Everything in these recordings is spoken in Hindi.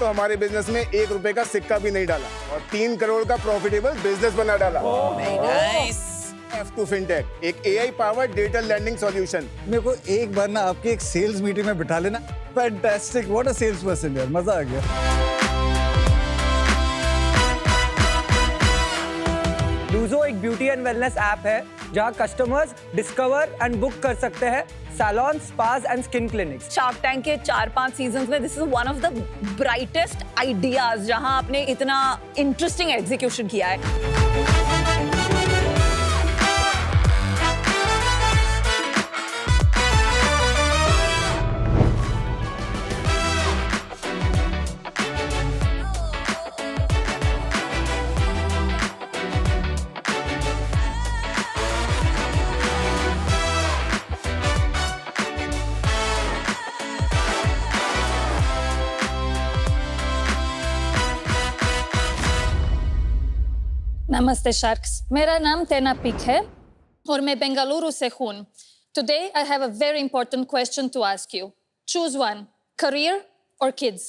तो हमारे बिजनेस में 1 रुपए का सिक्का भी नहीं डाला और 3 करोड़ का प्रॉफिटेबल बिजनेस बना डाला। F2 फिनटेक, एक AI powered digital landing solution. मेरे को एक बार ना आपकी एक सेल्स मीटिंग में बिठा लेना। Fantastic, what a sales person यार, मजा आ गया। डूजो एक ब्यूटी एंड वेलनेस ऐप है जहां कस्टमर्स डिस्कवर एंड बुक कर सकते हैं salon, spas and skin clinics. Shark Tank के 4-5 सीजन्स में this is one of the brightest ideas जहां आपने इतना इंटरेस्टिंग एग्जीक्यूशन किया है। नमस्ते शार्क्स, मेरा नाम तेना पिक है और मैं बेंगलुरु से हूँ। Today I have a very important question to ask you. Choose one, career or kids?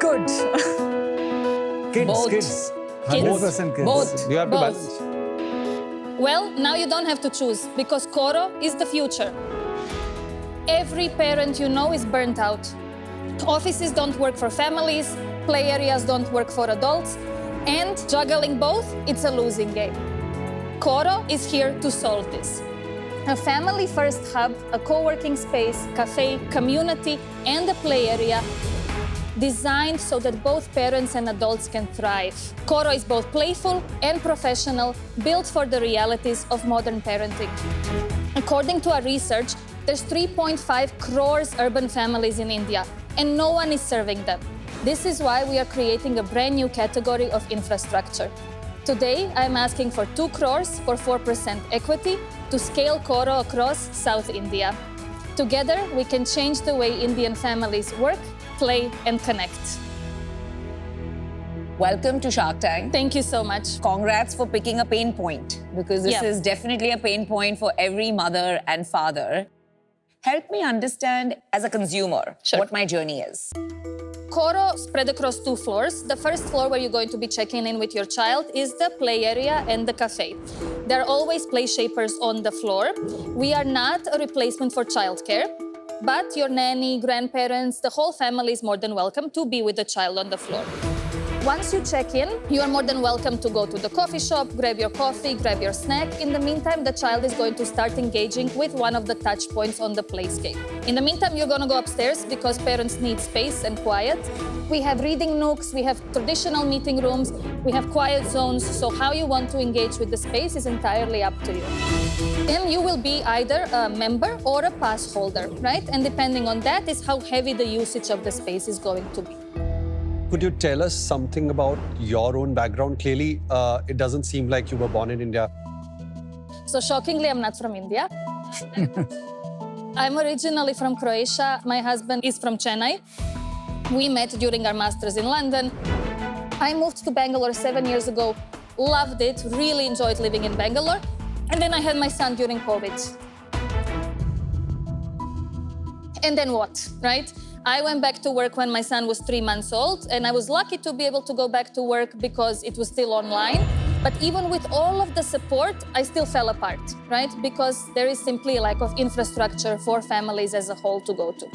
Good. Kids, Both. kids. Kids. 100% kids. Both. You have to Both. balance. Well, now you don't have to choose because Koro is the future. Every parent you know is burnt out. Offices don't work for families, play areas don't work for adults, and juggling both, it's a losing game. Koro is here to solve this. A family-first hub, a co-working space, cafe, community, and a play area designed so that both parents and adults can thrive. Koro is both playful and professional, built for the realities of modern parenting. According to our research, there's 3.5 crores urban families in India, and no one is serving them. This is why we are creating a brand new category of infrastructure. Today, I'm asking for 2 crores for 4% equity to scale Koro across South India. Together, we can change the way Indian families work, play, and connect. Welcome to Shark Tank. Thank you so much. Congrats for picking a pain point because this Yeah. is definitely a pain point for every mother and father. Help me understand as a consumer Sure. what my journey is. Koro spread across 2 floors. The first floor where you're going to be checking in with your child is the play area and the cafe. There are always play shapers on the floor. We are not a replacement for childcare, but your nanny, grandparents, the whole family is more than welcome to be with the child on the floor. Once you check in, you are more than welcome to go to the coffee shop, grab your coffee, grab your snack. In the meantime, the child is going to start engaging with one of the touch points on the playscape. In the meantime, you're going to go upstairs because parents need space and quiet. We have reading nooks, we have traditional meeting rooms, we have quiet zones. So how you want to engage with the space is entirely up to you. And you will be either a member or a pass holder, right? And depending on that is how heavy the usage of the space is going to be. Could you tell us something about your own background? Clearly, it doesn't seem like you were born in India. So shockingly, I'm not from India. I'm originally from Croatia. My husband is from Chennai. We met during our masters in London. I moved to Bangalore 7 years ago. Loved it, really enjoyed living in Bangalore. And then I had my son during COVID. And then what, right? I went back to work when my son was 3 months old, and I was lucky to be able to go back to work because it was still online. But even with all of the support, I still fell apart, right? Because there is simply a lack of infrastructure for families as a whole to go to.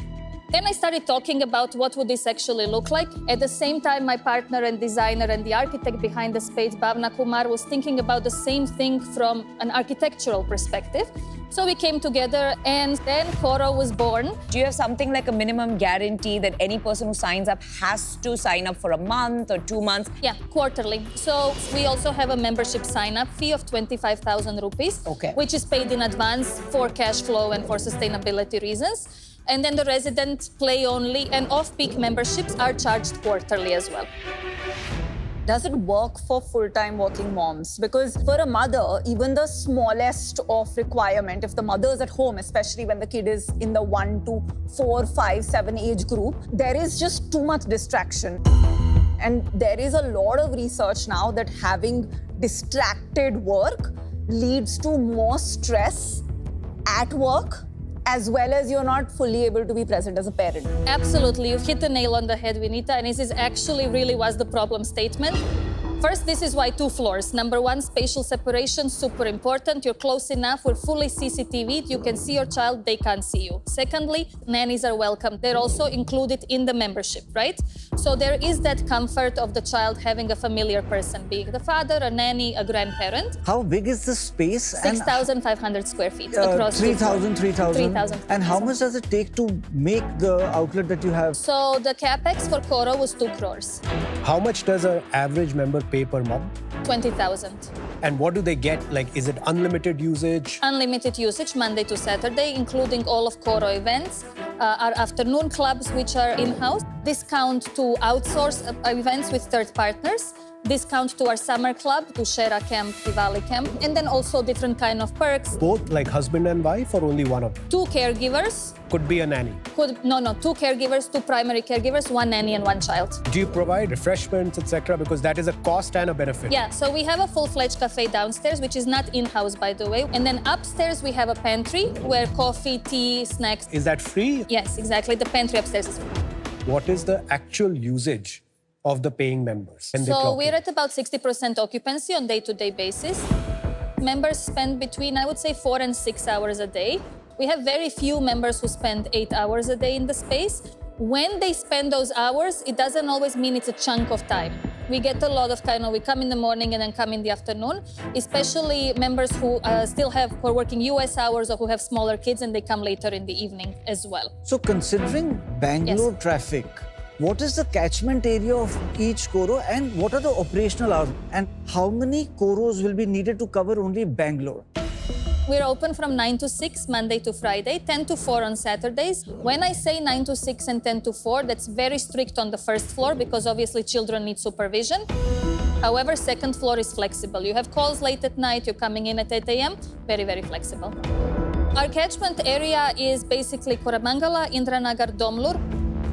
Then I started talking about what would this actually look like. At the same time, my partner and designer and the architect behind the space, Bhavna Kumar, was thinking about the same thing from an architectural perspective. So we came together and then Koro was born. Do you have something like a minimum guarantee that any person who signs up has to sign up for a month or 2 months? Yeah, quarterly. So we also have a membership sign-up fee of 25,000 rupees, Okay. which is paid in advance for cash flow and for sustainability reasons. And then the resident play only and off-peak memberships are charged quarterly as well. Does it work for full-time working moms? Because for a mother, even the smallest of requirement, if the mother is at home, especially when the kid is in the 1 to 4, 5, 7 age group, there is just too much distraction. And there is a lot of research now that having distracted work leads to more stress at work as well as you're not fully able to be present as a parent. Absolutely, you've hit the nail on the head, Vinita, and this is actually really was the problem statement. First, this is why 2 floors. Number 1, spatial separation, super important. You're close enough, we're fully CCTV'd. You can see your child, they can't see you. Secondly, nannies are welcome. They're also included in the membership, right? So there is that comfort of the child having a familiar person, being the father, a nanny, a grandparent. How big is the space? 6,500 square feet across 3,000. 3,000. And how much does it take to make the outlet that you have? So the capex for Coro was 2 crores, How much does an average member pay per month? 20,000. And what do they get? Like, is it unlimited usage? Unlimited usage Monday to Saturday, including all of Coro events, our afternoon clubs, which are in-house, discount to outsource events with third partners, discount to our summer club, to Shera Camp, Diwali Camp, and then also different kind of perks. Both like husband and wife or only one of them? 2 caregivers, Could be a nanny. 2 caregivers, 2 primary caregivers, 1 nanny and 1 child. Do you provide refreshments, etc.? Because that is a cost and a benefit. Yeah, so we have a full-fledged cafe downstairs, which is not in-house, by the way. And then upstairs, we have a pantry where coffee, tea, snacks. Is that free? Yes, exactly. The pantry upstairs is free. What is the actual usage of the paying members? When they So clock we're in? at about 60% occupancy on day-to-day basis. Members spend between, I would say, 4 and 6 hours a day. We have very few members who spend 8 hours a day in the space. When they spend those hours, it doesn't always mean it's a chunk of time. We get a lot of we come in the morning and then come in the afternoon, especially members who who are working US hours or who have smaller kids and they come later in the evening as well. So considering Bangalore traffic, what is the catchment area of each Coro and what are the operational hours? And how many Coros will be needed to cover only Bangalore? We're open from 9 to 6, Monday to Friday, 10 to 4 on Saturdays. When I say 9 to 6 and 10 to 4, that's very strict on the first floor because obviously children need supervision. However, second floor is flexible. You have calls late at night, you're coming in at 8 a.m., very, very flexible. Our catchment area is basically Koramangala, Indranagar, Domlur.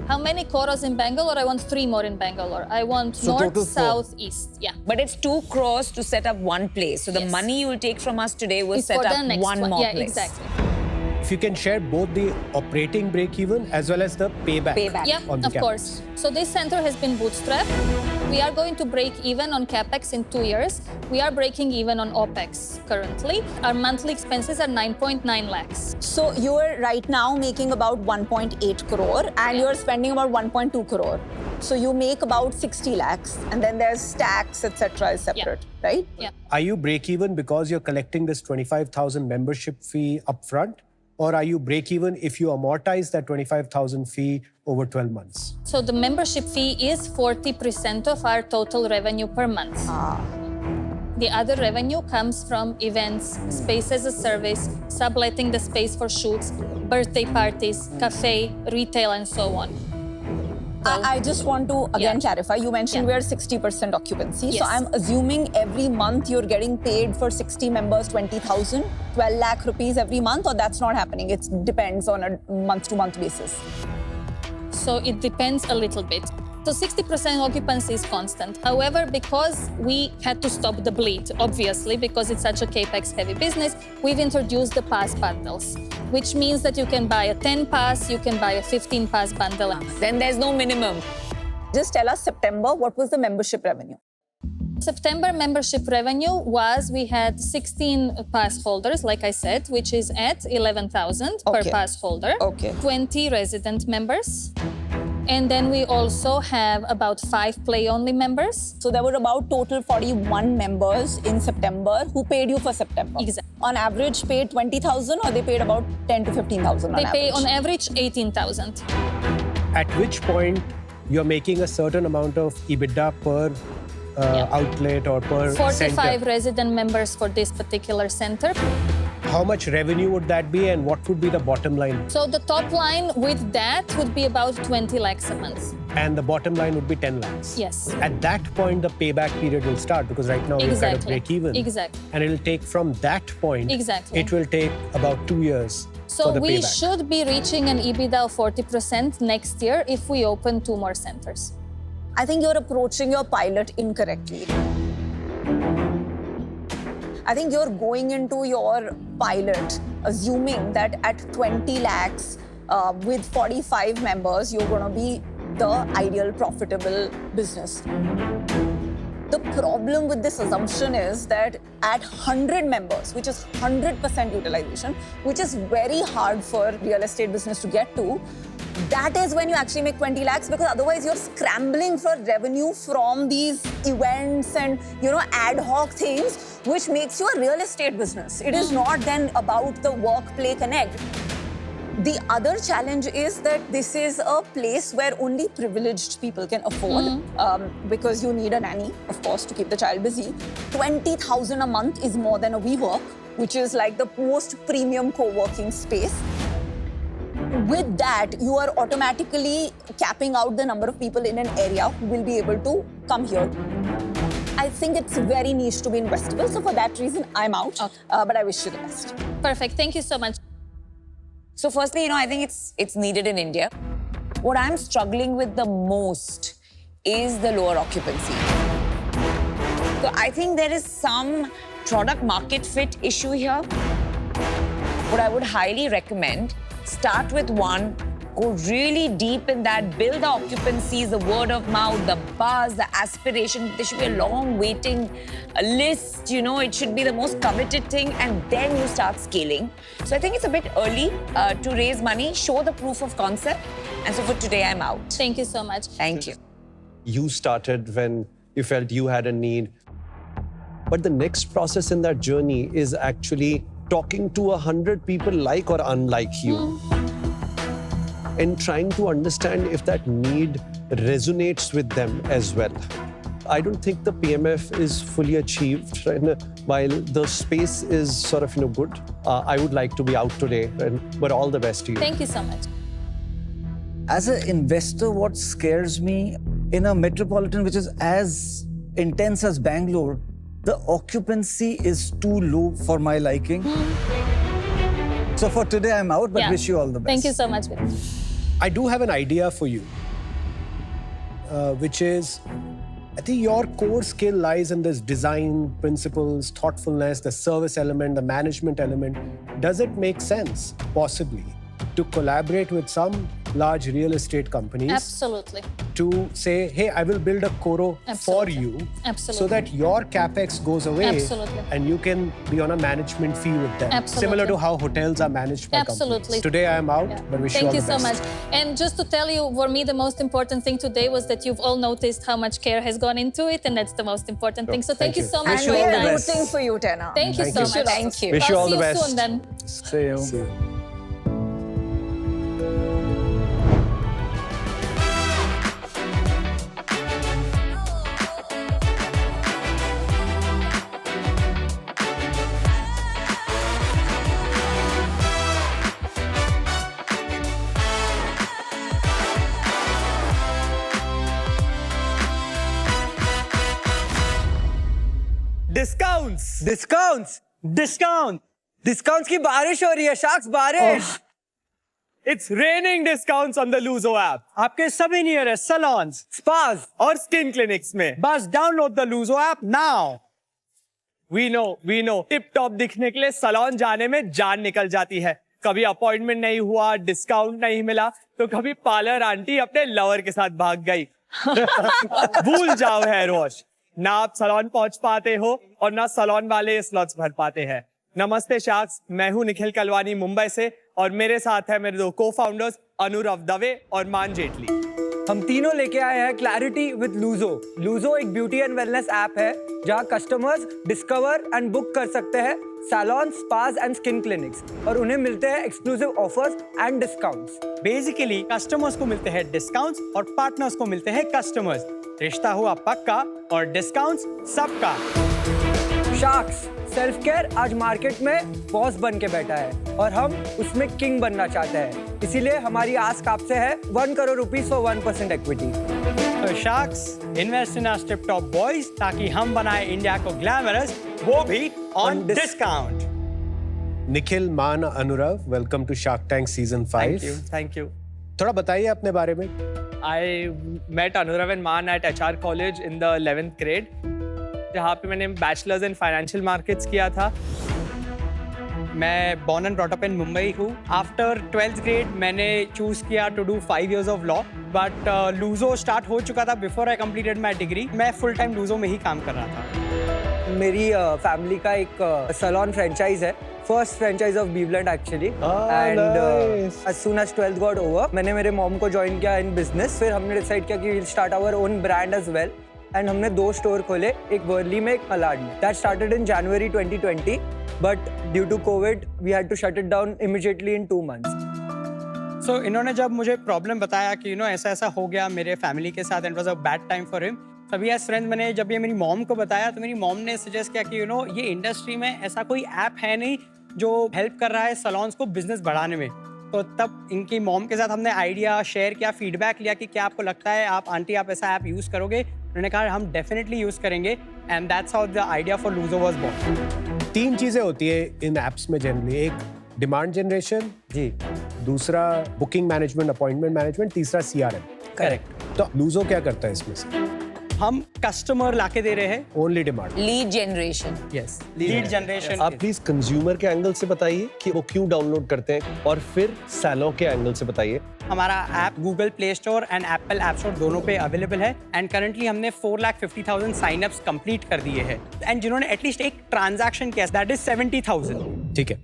How many Coros in Bangalore? I want 3 more in Bangalore. I want So north, total 4. south, east. Yeah. But it's 2 crores to set up one place. So the Yes. money you will take from us today will It's set for up the next one more Yeah, place. exactly. If you can share both the operating break-even as well as the payback. Yeah, on the of capex. course. So this center has been bootstrapped. We are going to break even on capex in 2 years. We are breaking even on opex currently. Our monthly expenses are 9.9 lakhs. So you're right now making about 1.8 crore and you're spending about 1.2 crore. So you make about 60 lakhs and then there's tax, etc. is separate, right? Yeah. Are you break-even because you're collecting this 25,000 membership fee upfront? Or are you break-even if you amortize that 25,000 fee over 12 months? So the membership fee is 40% of our total revenue per month. The other revenue comes from events, space as a service, subletting the space for shoots, birthday parties, cafe, retail, and so on. I just want to again clarify. You mentioned we're 60% occupancy. So Yes. I'm assuming every month you're getting paid for 60 members 20,000, 12 lakh rupees every month, or that's not happening. It depends on a month-to-month basis. So it depends a little bit. So 60% occupancy is constant. However, because we had to stop the bleed, obviously, because it's such a capex heavy business, we've introduced the pass bundles, which means that you can buy a 10 pass, you can buy a 15 pass bundle. Then there's no minimum. Just tell us September, what was the membership revenue? September membership revenue was, we had 16 pass holders, like I said, which is at 11,000 per Okay. pass holder. Okay. 20 resident members. And then we also have about 5 play-only members. So there were about total 41 members in September who paid you for September. Exactly. On average, paid 20,000 or they paid about 10 to 15,000 on They pay average? on average 18,000. At which point you're making a certain amount of EBITDA per outlet or per 45 center. resident members for this particular center. How much revenue would that be and what would be the bottom line? So the top line with that would be about 20 lakhs a month. And the bottom line would be 10 lakhs. Yes. At that point, the payback period will start because right now you're kind of break even. Exactly. And it'll take from that point, Exactly. it will take about 2 years So for the we payback. should be reaching an EBITDA of 40% next year if we open 2 more centers. I think you're approaching your pilot incorrectly. I think you're going into your pilot assuming that at 20 lakhs with 45 members, you're going to be the ideal profitable business. The problem with this assumption is that at 100 members, which is 100% utilization, which is very hard for real estate business to get to, that is when you actually make 20 lakhs, because otherwise you're scrambling for revenue from these events and, you know, ad hoc things, which makes you a real estate business. It is not then about the work, play, connect. The other challenge is that this is a place where only privileged people can afford, because you need a nanny, of course, to keep the child busy. 20,000 a month is more than a WeWork, which is like the most premium co-working space. With that, you are automatically capping out the number of people in an area who will be able to come here. I think it's very niche to be investable, so for that reason, I'm out. Okay. But I wish you the best. Perfect. Thank you so much. So firstly, you know, I think it's needed in India. What I'm struggling with the most is the lower occupancy. So I think there is some product market fit issue here. What I would highly recommend, start with one, go really deep in that, build the occupancies, the word of mouth, the buzz, the aspiration. There should be a long waiting list, you know, it should be the most coveted thing, and then you start scaling. So I think it's a bit early to raise money, show the proof of concept. And so for today, I'm out. Thank you so much. Thank you. You started when you felt you had a need. But the next process in that journey is actually talking to 100 people like or unlike you. And trying to understand if that need resonates with them as well. I don't think the PMF is fully achieved. Right? While the space is sort of, good, I would like to be out today. But all the best to you. Thank you so much. As an investor, what scares me in a metropolitan which is as intense as Bangalore, the occupancy is too low for my liking. So for today, I'm out, but wish you all the best. Thank you so much. I do have an idea for you, which is, I think your core skill lies in this design principles, thoughtfulness, the service element, the management element. Does it make sense, possibly, to collaborate with some large real estate companies Absolutely. to say, hey, I will build a Coro for Absolutely. you Absolutely. so that your capex goes away Absolutely. and you can be on a management fee with them. Absolutely. Similar to how hotels are managed by Absolutely. companies. Today I am out, Yeah. but wish you all Thank you the so best. much. And just to tell you, for me, the most important thing today was that you've all noticed how much care has gone into it, and that's the most important thing. So thank you so much. And you we all the are best. rooting for you, Tena. Thank you so much. Thank you. Wish you I'll all see the you best. soon then. See you. See you. Discounts की बारिश हो रही है, शाक्स बारिश. It's raining discounts on the Luzo app. आपके सभी nearest salons, spas और skin clinics में. बस download the Luzo app now. We know. Tip top दिखने के लिए salon जाने में जान निकल जाती है. कभी अपॉइंटमेंट नहीं हुआ, डिस्काउंट नहीं मिला, तो कभी पार्लर आंटी अपने लवर के साथ भाग गई. भूल जाओ हेयर वॉश. ना आप सलोन पहुंच पाते हो और ना सलोन वाले स्लॉट्स भर पाते हैं. नमस्ते शार्क्स, मैं हूं निखिल कलवानी मुंबई से और मेरे साथ है मेरे दो को-फाउंडर्स अनुरव दवे और मान जेटली. हम तीनों लेके आए हैं क्लैरिटी विद लूजो. लूजो एक ब्यूटी एंड वेलनेस ऐप है जहां कस्टमर्स डिस्कवर एंड बुक कर सकते हैं salon, spas and skin clinics, और उन्हें मिलते हैं exclusive offers and discounts. Basically customers को मिलते हैं डिस्काउंट्स और पार्टनर्स को मिलते हैं कस्टमर्स. रिश्ता हुआ पक्का और डिस्काउंट्स सबका. शार्क्स सेल्फ केयर आज मार्केट में बॉस बन के बैठा है और हम उसमें किंग बनना चाहते हैं. इसीलिए हमारी आस्क आपसे है 1 करोड़ रुपीस फॉर 1% इक्विटी. तो sharks invest in our tip top boys ताकि हम बनाए इंडिया को ग्लैमरस, वो भी on discount. Nikhil, Maan, Anurav, welcome to Shark Tank season 5. Thank you. थोड़ा बताइए अपने बारे में. I met Anurav and Maan at HR college in the 11th grade. जहाँ पे मैंने बैचलर्स इन फाइनेंशियल मार्केट्स किया था। मैं born and brought up in Mumbai हूँ। आफ्टर 12th ग्रेड मैंने चूज किया to do 5 years of law, but Lujo start हो चुका था before I completed my degree. मैं फुल टाइम लूजो में ही काम कर रहा था। मेरी फैमिली का एक सैलून फ्रेंचाइज है, first franchise of Beeveland actually. And as soon as 12th got over, मैंने मेरे मॉम को ज्वाइन किया इन बिजनेस। फिर हमने डिसाइड किया कि we'll start our own brand as well। And हमने 2 स्टोर खोले, एक वर्ली में, एक मलाड में। That started in January 2020, but due to covid we had to shut it down immediately in 2 months। So इन्होंने जब मुझे प्रॉब्लम बताया कि ऐसा ऐसा हो गया मेरे फैमिली के साथ, and was a bad time for him, तभी एज फ्रेंड मैंने जब ये मेरी मॉम को बताया तो मेरी मॉम ने सजेस्ट किया कि ये इंडस्ट्री में ऐसा कोई ऐप है नहीं जो हेल्प कर रहा है सलॉन्स को बिजनेस बढ़ाने में। तो तब इनकी मॉम के साथ हमने आइडिया शेयर किया, फीडबैक लिया कि क्या आपको लगता है आप आंटी आप ऐसा ऐप यूज़ करोगे। उन्होंने कहा हम डेफिनेटली यूज़ करेंगे, and that's how the idea for Lujo was born. 3 चीजें होती है इन एप्स में जनरली, एक डिमांड जनरेशन, जी दूसरा बुकिंग मैनेजमेंट, अपॉइंटमेंट मैनेजमेंट, तीसरा CRM। करेक्ट। तो लूजो क्या करता है इसमें से? हम कस्टमर लाके दे रहे हैं। Only demand. Lead generation. Yes, lead generation. आप प्लीज कंज्यूमर के एंगल से बताइए कि वो क्यों डाउनलोड करते हैं, और फिर सैलों के एंगल से बताइए। हमारा app Google play store and Apple app store दोनों पे अवेलेबल है, एंड करंटली हमने 4,50,000 साइनअप्स कंप्लीट कर दिए हैं, एंड जिन्होंने एटलीस्ट एक ट्रांजैक्शन किया दैट इज 70,000। ठीक है।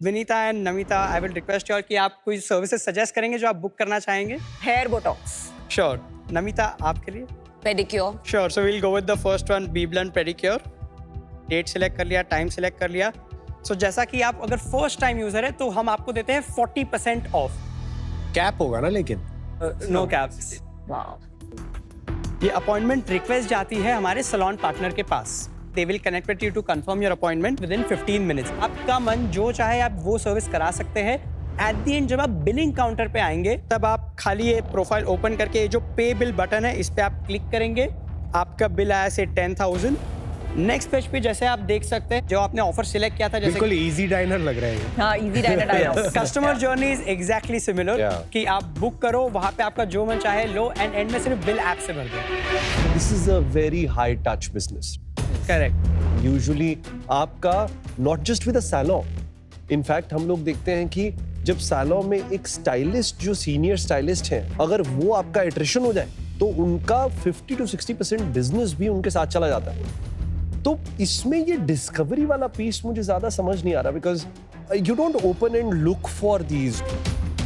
Vinita and Namita, I will request you कि आप कोई सर्विसेज सजेस्ट करेंगे जो आप बुक करना चाहेंगे। Hair botox. श्योर। नमिता आपके लिए? Pedicure. Sure. So we'll go with the first one, BBlunt pedicure. Date select कर लिया, टाइम सिलेक्ट कर लिया। सो जैसा कि आप अगर फर्स्ट टाइम यूजर है तो हम आपको देते हैं 40% ऑफ। कैप होगा ना लेकिन? No caps. Wow. ये अपॉइंटमेंट रिक्वेस्ट जाती है हमारे सलॉन पार्टनर के पास। They will connect with you to confirm your appointment within 15 minutes। आपका मन जो चाहे आप वो सर्विस करा सकते हैं। एट द एंड जब आप बिलिंग काउंटर पे आएंगे तब आप खाली ये प्रोफाइल ओपन करके जो पे बिल बटन है इस पे आप क्लिक करेंगे। आपका बिल आया से 10,000। नेक्स्ट पेज पे जैसे आप देख सकते हैं जो आपने ऑफर सिलेक्ट किया था, जैसे बिल्कुल इजी डाइनर लग रहा है। हाँ, easy diner dialogue. Customer journey is exactly similar Yeah. कि आप बुक करो, वहां पे आपका जो मन चाहे लो, एंड एंड में सिर्फ बिल ऐप से भर दो। This is a very high touch business. Correct. Usually आपका not just with a salon, in fact हम लोग देखते हैं कि जब सैलून में एक स्टाइलिस्ट जो सीनियर स्टाइलिस्ट हैं, अगर वो आपका एट्रिशन हो जाए तो उनका 50 to 60% बिजनेस भी उनके साथ चला जाता है। तो इसमें ये डिस्कवरी वाला पीस मुझे ज्यादा समझ नहीं आ रहा, because you don't open and look for these.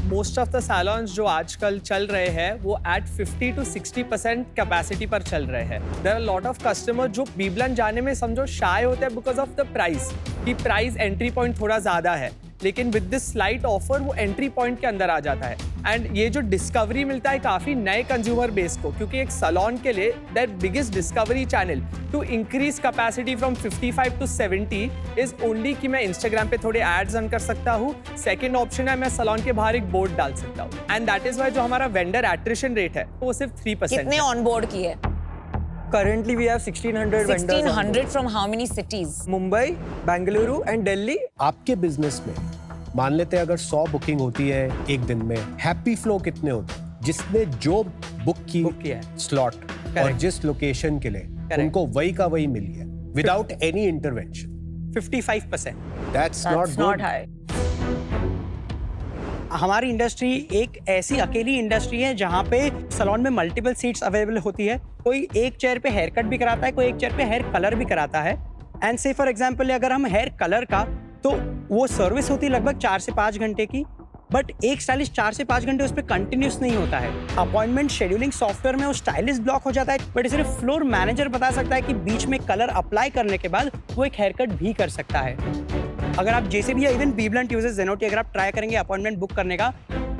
Most of the saloons जो आजकल चल रहे हैं वो एट 50 to 60% कैपेसिटी पर चल रहे हैं। There are lot of customer जो बीबलन जाने में समझो शाय होते हैं बिकॉज ऑफ द प्राइस, कि प्राइस एंट्री पॉइंट थोड़ा ज्यादा है, लेकिन विद दिस स्लाइट ऑफर वो एंट्री पॉइंट के अंदर आ जाता है। एंड ये जो डिस्कवरी मिलता है काफी नए कंज्यूमर बेस को, क्योंकि एक सलॉन के लिए that biggest discovery channel to increase capacity from 55 to 70 is only कि मैं इंस्टाग्राम पे थोड़े एड्स रन कर सकता हूँ। सेकेंड ऑप्शन है मैं सलॉन के बाहर एक बोर्ड डाल सकता हूँ, एंड दैट इज वाई जो हमारा वेंडर एट्रिशन रेट है वो सिर्फ 3% कितने ऑन बोर्ड किए? Currently we have 1600 vendors. 1600 from how many cities? Mumbai, Bengaluru and Delhi. आपके बिजनेस में मान लेते हैं अगर 100 बुकिंग होती है एक दिन में, हैप्पी फ्लो कितने होते हैं? जिसने जो बुक किया है स्लॉट और जिस लोकेशन के लिए उनको वही का वही मिली है without any intervention, 55%। That's That's not not high. हमारी इंडस्ट्री एक ऐसी अकेली इंडस्ट्री है जहाँ पे सलॉन में मल्टीपल सीट्स अवेलेबल होती है। कोई एक चेयर पे हेयर कट भी कराता है, कोई एक चेयर पे हेयर कलर भी कराता है। एंड से फॉर एग्जांपल अगर हम हेयर कलर का, तो वो सर्विस होती है लगभग 4 से 5 घंटे की, बट एक स्टाइलिस्ट 4 से 5 घंटे उस पर कंटिन्यूस नहीं होता है। अपॉइंटमेंट शेड्यूलिंग सॉफ्टवेयर में वो स्टाइलिस्ट ब्लॉक हो जाता है, बट सिर्फ फ्लोर मैनेजर बता सकता है कि बीच में कलर अप्लाई करने के बाद वो एक हेयर कट भी कर सकता है। अगर आप जैसे भी इवन बीबलंट यूजर्स ज़ेनोटी अगर आप ट्राई करेंगे अपॉइंटमेंट बुक करने का,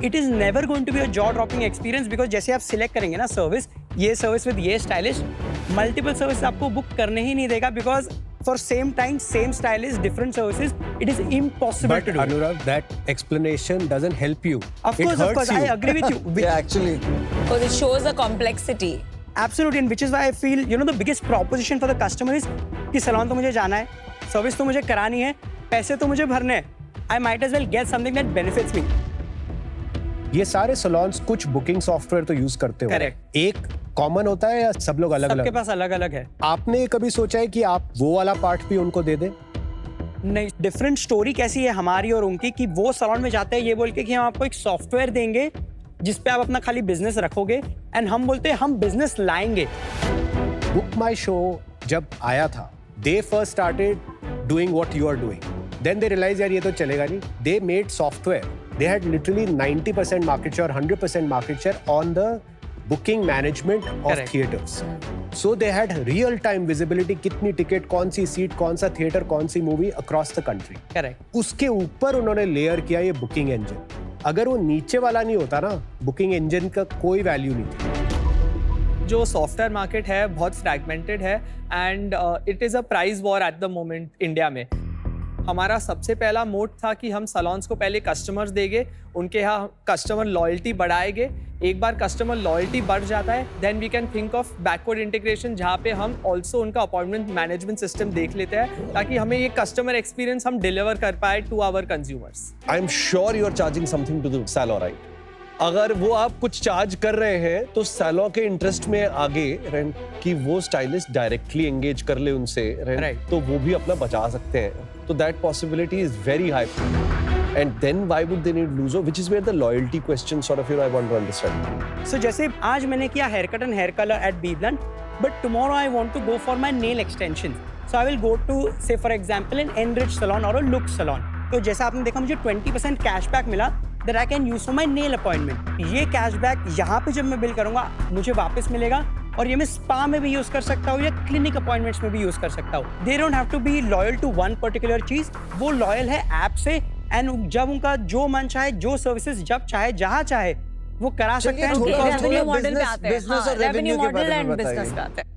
it is never going to be a jaw dropping experience, because जैसे आप सिलेक्ट करेंगे ना सर्विस, ये सर्विस विद ये स्टाइलिस्ट, मल्टीपल सर्विस आपको बुक करने ही नहीं देगा, because for same time, same stylist, different services, it is impossible But to do. Anurag, that explanation doesn't help you. Of It course, hurts you. I agree with you. Yeah, actually. Because it shows the complexity. Absolutely, and which is why I feel, the biggest proposition for the customer is कि salon तो मुझे जाना है, service तो मुझे करानी है, पैसे तो मुझे भरने हैं. I might as well get something that benefits me. ये सारे सलॉन्स कुछ बुकिंग सॉफ्टवेयर तो यूज करते हो। Correct. एक कॉमन होता है या सब लोग अलग सबके अलग? पास अलग अलग है। आपने कभी सोचा है कि आप वो वाला पार्ट भी उनको दे दें? नहीं, डिफरेंट स्टोरी कैसी है हमारी और उनकी कि वो सैलून में जाते हैं ये बोल के कि हम आपको एक सॉफ्टवेयर देंगे जिस पे आप अपना खाली बिजनेस रखोगे, एंड हम बोलते हैं हम बिजनेस लाएंगे। बुक माई शो जब आया था, they first started doing what you are doing, then they realise यार ये तो चलेगा नहीं, they made software, they had literally 90% market share, 100% market share on the booking management of Correct. theaters. So they had real time visibility, कितनी टिकट, कौन सी सीट, कौन सा थिएटर, कौन सी movie across the country. Correct. उसके ऊपर उन्होंने लेयर किया ये बुकिंग इंजन। अगर वो नीचे वाला नहीं होता ना, बुकिंग इंजन का कोई वैल्यू नहीं था। जो सॉफ्टवेयर मार्केट है बहुत फ्रैगमेंटेड है and it is a price war at the moment India में। हमारा सबसे पहला मोड था कि हम सैलून्स को पहले कस्टमर्स देंगे, उनके यहाँ कस्टमर लॉयल्टी बढ़ाएंगे। एक बार कस्टमर लॉयल्टी बढ़ जाता है then we can think of backward integration, जहाँ पे हम ऑल्सो उनका अपॉइंटमेंट मैनेजमेंट सिस्टम देख लेते हैं ताकि हमें ये कस्टमर एक्सपीरियंस हम डिलीवर कर पाए to our consumers. I am sure you are charging something to the salon, right? अगर वो आप कुछ चार्ज कर रहे हैं तो सैलून के इंटरेस्ट में आगे रेंट कि वो स्टाइलिस्ट डायरेक्टली एंगेज कर ले उनसे रेंट, Right. तो वो भी अपना बचा सकते हैं। तो that possibility is very high. And then why would they need Lujo, which is where the loyalty question sort of, you know, I want to understand. So जैसे आज मैंने किया hair cut and hair colour at BBlunt, but tomorrow I want to go for my nail extension, so I will go to say for example an Enrich salon और अ लुक सैलून। तो जैसा आपने देखा मुझे 20% कैशबैक मिला that I can use for my nail appointment। ये कैशबैक यहाँ पे जब मैं बिल करूँगा मुझे वापस मिलेगा और ये मैं स्पा में भी यूज कर सकता हूँ या क्लिनिक अपॉइंटमेंट्स में भी यूज कर सकता हूँ। They don't have to be loyal to one particular चीज, वो लॉयल है ऐप से एंड जब उनका जो मन चाहे, जो सर्विसेज जब चाहे, जहाँ चाहे वो करा सकते हैं। रेवेन्यू मॉडल पे आते हैं। business और रेवेन्यू revenue के मॉडल बारे में एंड बताइए। बिजनेस पे आते हैं।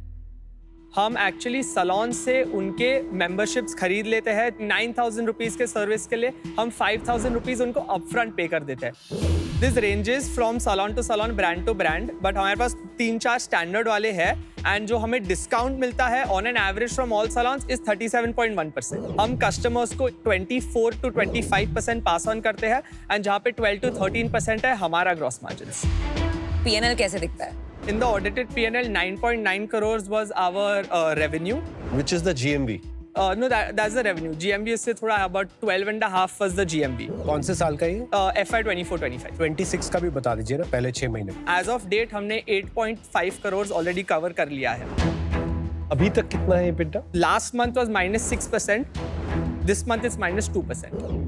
हम एक्चुअली सैलून से उनके मेंबरशिप्स खरीद लेते हैं 9,000 रुपीज के सर्विस के लिए, हम 5,000 रुपीज उनको अपफ्रंट पे कर देते हैं। This ranges from salon to salon, brand to brand, but हमारे पास 3-4 स्टैंडर्ड वाले हैं एंड जो हमें डिस्काउंट मिलता है on an average from all saloons is 37.1%। हम कस्टमर्स को 24 to 25% पास ऑन करते हैं एंड जहाँ पे 12 to 13% है हमारा ग्रॉस मार्जिन। PNL कैसे दिखता है? In the audited P&L, 9.9 crores was our revenue. Which is the GMV? No, that's the revenue. GMV इससे थोड़ा about 12.5 was the GMV. कौन से साल का ये? FY 24-25. 26 का भी बता दीजिए ना, पहले 6 महीने। As of date हमने 8.5 crores already cover कर लिया है। अभी तक कितना है EBITDA? Last month was -6%. This month is -2%.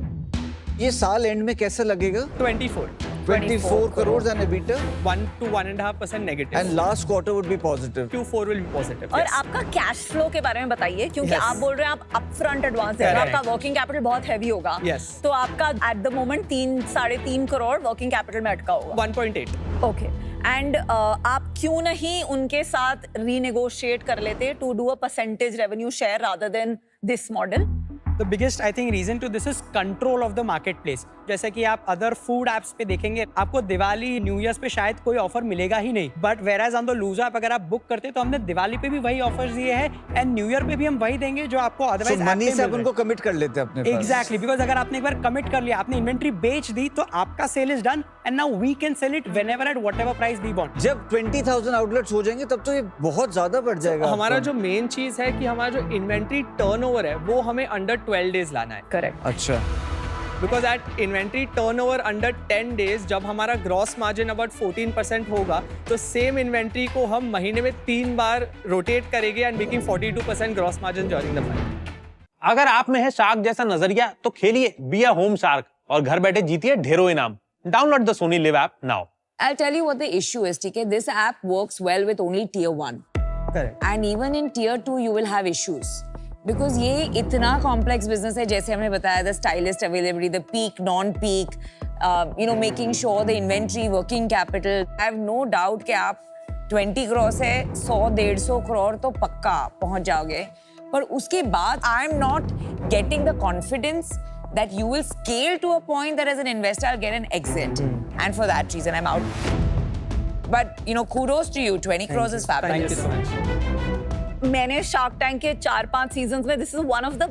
ये साल एंड में कैसे लगेगा? 24 crores and EBITDA 1 to 1.5% negative. and last quarter would be positive. Q4 will be positive. और yes. आपका कैश फ्लो के बारे में बताइए, क्योंकि Yes. आप बोल रहे हैं आप अपफ्रंट एडवांस दे रहे हैं, Correct. आपका वर्किंग कैपिटल बहुत हैवी होगा। Yes. तो आपका at the moment 3-3.5 crore working capital में अटका होगा। 1.8. ओके, एंड आप क्यों नहीं उनके साथ रीनेगोशिएट कर लेते to do a percentage revenue share rather than this model? The biggest I think reason to this is control of the marketplace. जैसे कि आप अदर फूड एप्स पे देखेंगे आपको दिवाली, न्यू ईयर्स पे शायद कोई ऑफर मिलेगा ही नहीं, but whereas on the Lujo app अगर आप बुक करते हैं तो हमने दिवाली पे भी वही ऑफर्स दिए हैं एंड न्यू ईयर पे भी हम वही देंगे जो आपको So अदरवाइज money से आप उनको कमिट कर लेते हैं अपने पास। एग्जैक्टली, बिकॉज अगर आपने एक बार कमिट कर लिया, आपने इन्वेंट्री बेच दी तो आपका sale is done and now we can sell it whenever at whatever price we want. जब 20,000 आउटलेट्स हो जाएंगे तब तो ये बहुत ज्यादा बढ़ जाएगा। हमारा आपका। जो मेन चीज है कि हमारा जो इन्वेंट्री टर्नओवर है वो हमें अंडर 12 डेज लाना है। करेक्ट। अच्छा, because at inventory turnover under 10 days जब हमारा ग्रॉस मार्जिन अबाउट 14% होगा तो सेम इन्वेंट्री को हम महीने में 3 बार रोटेट करेंगे and making 42% gross margin during the month. अगर आप में है शार्क जैसा नजरिया तो खेलिए बी अ होम शार्क और घर बैठे जीतिए ढेरों इनाम। Download the Sony live app now. I'll tell you what the issue is, okay? This app works well with only tier 1. Correct. And even in tier 2 you will have issues. Because ये इतना complex business है, जैसे हमने बताया, the stylist availability, the peak, non-peak, making sure the inventory, working capital. I have no doubt कि आप 20 crore से 100-150 crore तो पक्का पहुंच जाओगे, पर उसके बाद I am not getting the confidence that you will scale to a point that as an investor I'll get an exit. And for that reason I'm out. But kudos to you, 20 crores is fabulous. Thank you so much. मैंने शार्क टैंक के 4-5 सीजन्स में this is one of the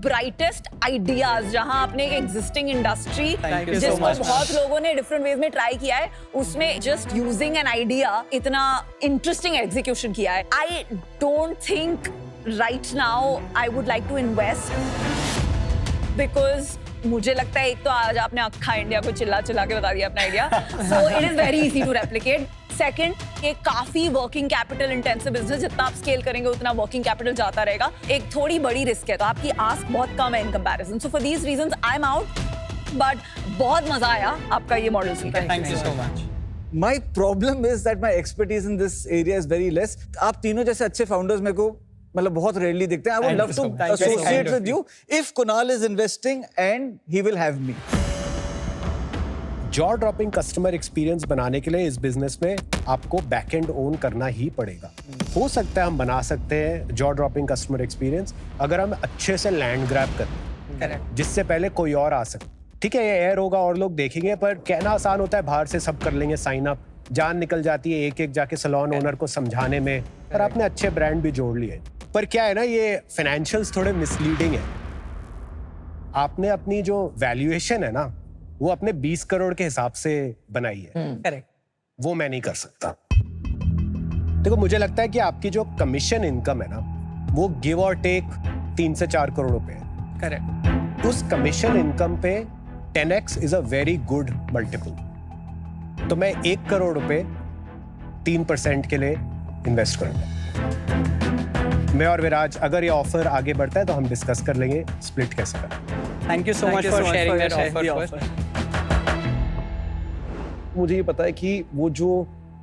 brightest ideas जहां आपने एक एग्जिस्टिंग इंडस्ट्री जिसको बहुत लोगों ने डिफरेंट वेज में ट्राई किया है उसमें जस्ट यूजिंग एन आइडिया इतना इंटरेस्टिंग एग्जीक्यूशन किया है. I don't think right now I would like to invest because मुझे लगता है एक तो आज आपने अक्खा इंडिया को चिल्ला चिल्ला के बता दिया अपना idea, so it is very easy to replicate. Second, ये काफी वर्किंग कैपिटल इंटेंसिव बिजनेस, जितना आप स्केल करेंगे उतना वर्किंग कैपिटल जाता रहेगा. एक थोड़ी बड़ी रिस्क है तो आपकी आस्क बहुत कम है in comparison. So for these reasons I am out, but बहुत मजा आया आपका ये मॉडल सीखकर. Thank you so much. My problem is that my expertise in this area is very less. आप तीनों जैसे अच्छे founders मेरे को मतलब बहुत rarely दिखते हैं. I would love to associate with you if Kunal is investing and he will have me. Jaw dropping customer experience बनाने के लिए इस बिजनेस में आपको बैकएंड ओन करना ही पड़ेगा. हो सकता है हम बना सकते हैं जॉ ड्रॉपिंग कस्टमर एक्सपीरियंस अगर हम अच्छे से लैंड ग्रैब करें, जिससे पहले कोई और आ सके. ठीक है, ये एयर होगा और लोग देखेंगे, पर कहना आसान होता है, बाहर से सब कर लेंगे साइन अप, जान निकल जाती है एक एक जाके सैलून ओनर को समझाने में. पर आपने अच्छे ब्रांड भी जोड़ लिए. पर क्या है ना, ये फाइनेंशियल्स थोड़े मिसलीडिंग है. आपने अपनी जो वैल्यूएशन है ना वो अपने 20 करोड़ के हिसाब से बनाई है. करेक्ट. वो मैं नहीं कर सकता. देखो, मुझे लगता है कि आपकी जो कमीशन इनकम है ना वो गिव और टेक 3 से 4 करोड़ रुपए है. करेक्ट. उस कमीशन इनकम पे 10x is a very good multiple. तो मैं 1 करोड़ रुपए 3% के लिए इन्वेस्ट करूंगा. मैं और विराज, अगर ये ऑफर आगे बढ़ता है तो हम डिस्कस कर लेंगे स्प्लिट कैसे करना. Thank you so much for sharing that offer. मुझे ये पता है कि वो जो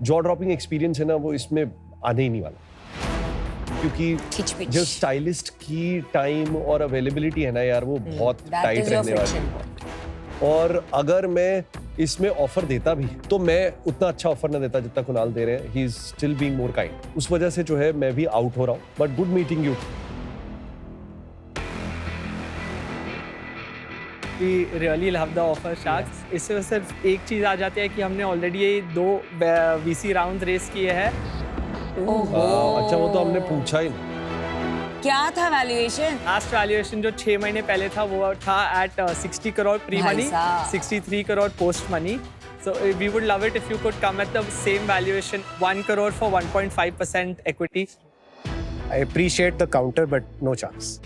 जॉ ड्रॉपिंग एक्सपीरियंस है ना वो इसमें आने ही नहीं वाला, क्योंकि जो स्टाइलिस्ट की टाइम और अवेलेबिलिटी है ना यार वो बहुत टाइट रहने वाली है. और अगर मैं इसमें ऑफर देता भी तो मैं उतना अच्छा ऑफर ना देता जितना कुणाल दे रहे हैं. He is still being more kind. उस वजह से जो है मैं भी आउट हो रहा हूँ. But good meeting you. We really love the offer, Sharks. इससे सिर्फ एक चीज आ जाती है कि हमने ऑलरेडी ये 2 VC राउंड रेस किए हैं. अच्छा, वो तो हमने पूछा ही नहीं. क्या था वैल्यूएशन? लास्ट वैल्यूएशन जो 6 महीने पहले था वो था at 60 crore pre money, 63 crore post money. So we would love it if you could come at the same valuation, 1 crore for 1.5% equity. I appreciate the counter, but no chance.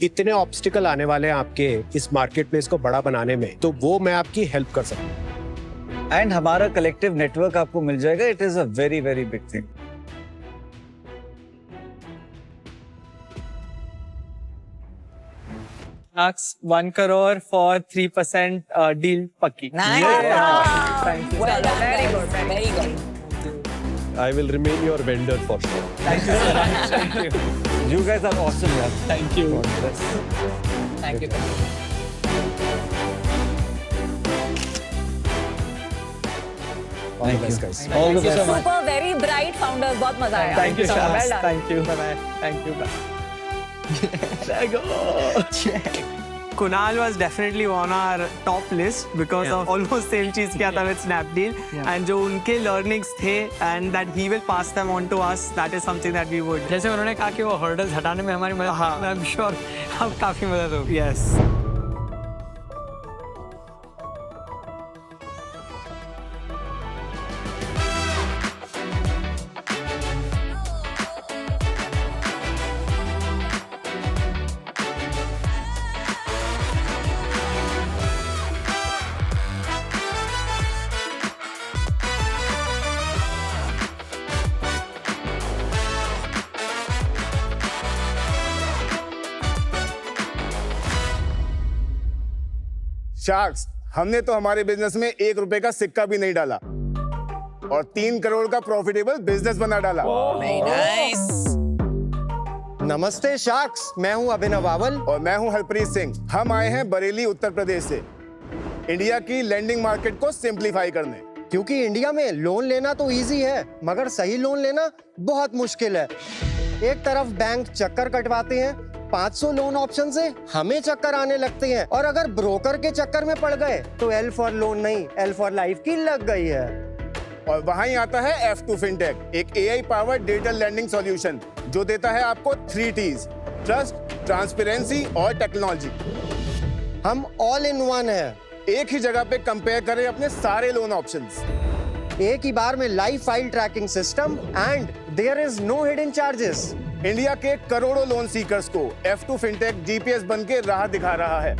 इतने ऑब्स्टिकल आने वाले हैं आपके इस मार्केट प्लेस को बड़ा बनाने में, तो वो मैं आपकी हेल्प कर सकता हूँ. एंड हमारा कलेक्टिव नेटवर्क आपको मिल जाएगा. It is a very very big thing. Sharks, 1 crore for 3% deal पक्की. Nice. Thank you. Well done. Very good. Very good. I will remain your vendor for sure. Thank you so much. Thank you. You guys are awesome, yaar. Thank you. God bless. Thank you. All the best, guys. All the best. Super, very bright founders. बहुत मजा आया. Thank you, Well Sharks. done. Thank you. Bye-bye. Thank you. Bye. Check. Kunal was definitely on our top list because of almost same चीज किया था with Snapdeal, and जो उनके learnings थे and that he will pass them on to us, that is something that we would. जैसे उन्होंने कहा कि वो hurdles हटाने में हमारी मदद, हाँ, I'm sure अब काफी मदद होगी. Yes. शार्क्स, हमने तो हमारे बिजनेस में 1 रुपए का सिक्का भी नहीं डाला और 3 करोड़ का प्रॉफिटेबल बिजनेस बना डाला. Very nice. नमस्ते शार्क्स, मैं हूं अभिनव अवल और मैं हूं हरप्रीत सिंह. हम आए हैं बरेली, उत्तर प्रदेश से इंडिया की लैंडिंग मार्केट को सिंप्लीफाई करने. क्योंकि इंडिया में लोन लेना तो इजी है मगर सही लोन लेना बहुत मुश्किल है. एक तरफ बैंक चक्कर कटवाते हैं, 500 लोन ऑप्शन से हमें चक्कर आने लगते हैं, और अगर ब्रोकर के चक्कर में पड़ गए तो एल फॉर लोन नहीं, एल फॉर लाइफ की लग गई है. और वहां ही आता है F2 FinTech, एक AI powered digital landing solution जो देता है आपको 3 T's: ट्रस्ट, ट्रांसपेरेंसी और टेक्नोलॉजी। हम ऑल इन वन है। एक ही जगह पे कंपेयर करें अपने सारे लोन ऑप्शंस। एक ही बार में live file tracking system and there is no hidden charges. India के करोड़ों लोन सीकर्स को F2 फिनटेक जीपीएस बन के राह दिखा रहा है,